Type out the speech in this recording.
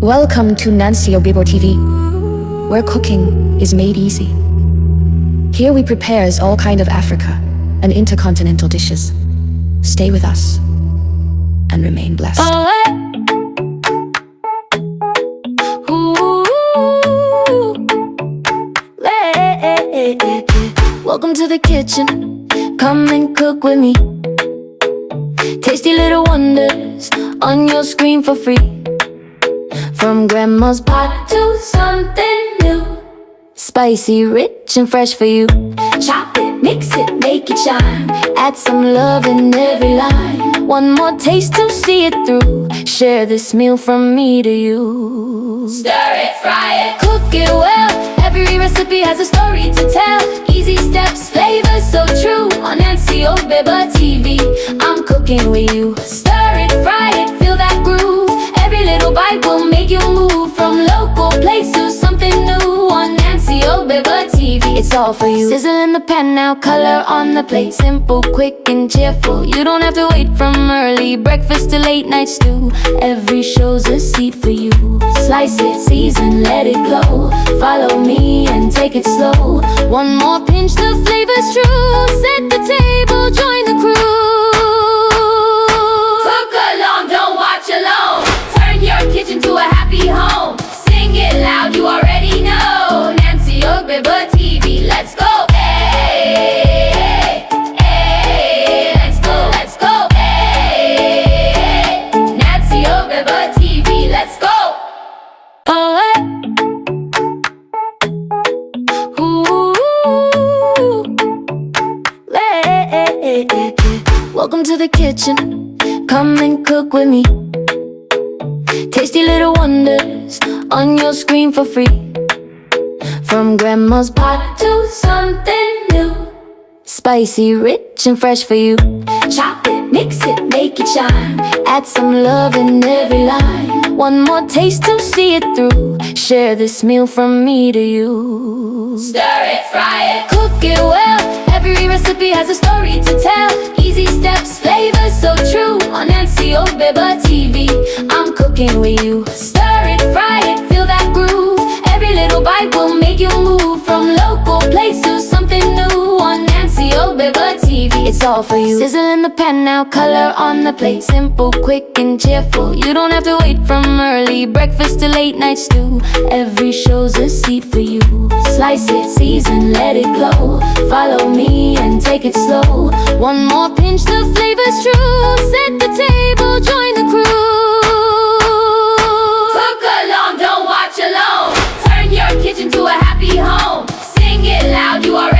Welcome to Nancy Ogbebor TV, where cooking is made easy. Here we prepares all kind of Africa and intercontinental dishes. Stay with us and remain blessed. Welcome to the kitchen, come and cook with me. Tasty little wonders on your screen for free. From grandma's pot to something new, spicy, rich and fresh for you. Chop it, mix it, make it shine. Add some love in every line. One more taste to see it through. Share this meal from me to you. Stir it, fry it, cook it well. Every recipe has a story to tell. Easy steps, flavors so true. On Nancy Ogbebor TV, I'm cooking with you. Stir it, fry it, feel that groove. Every little bite will make you move. From local place to something new. On Nancy Ogbebor TV, it's all for you. Sizzle in the pan now, color on the plate. Simple, quick and cheerful. You don't have to wait from early breakfast to late night stew. Every show's a seed for you. Slice it, season, let it glow. Follow me and take it slow. One more pinch, the flavor's true. Set the table, join the crew. Cook along, don't watch alone. Turn your kitchen to a happy home. Sing it loud, you already know. Nancy Ogbebor TV, let's go. Hey, hey, let's go, let's go. Hey, Nancy Ogbebor TV, let's go. Welcome to the kitchen, come and cook with me. Tasty little wonders on your screen for free. From grandma's pot to something new, spicy, rich and fresh for you. Chop it, mix it, make it shine. Add some love in every line. One more taste to see it through. Share this meal from me to you. Stir it, fry it, cook it well. Every recipe has a story to tell. Easy steps, flavors so true. On Nancy Ogbebor TV, I'm cooking with you. Stir it, fry it, feel that groove. Every little bite will make you move. From local place to something new. On Nancy Ogbebor TV, it's all for you. Sizzle in the pan now, color on the plate. Simple, quick and cheerful. You don't have to wait from early breakfast to late night stew. Every show's a seed for you. Slice it, season, let it glow. Follow me and take it slow. One more pinch, the flavor's true. Set the table, join the crew. Cook along, don't watch alone. Turn your kitchen to a happy home. Sing it loud, you are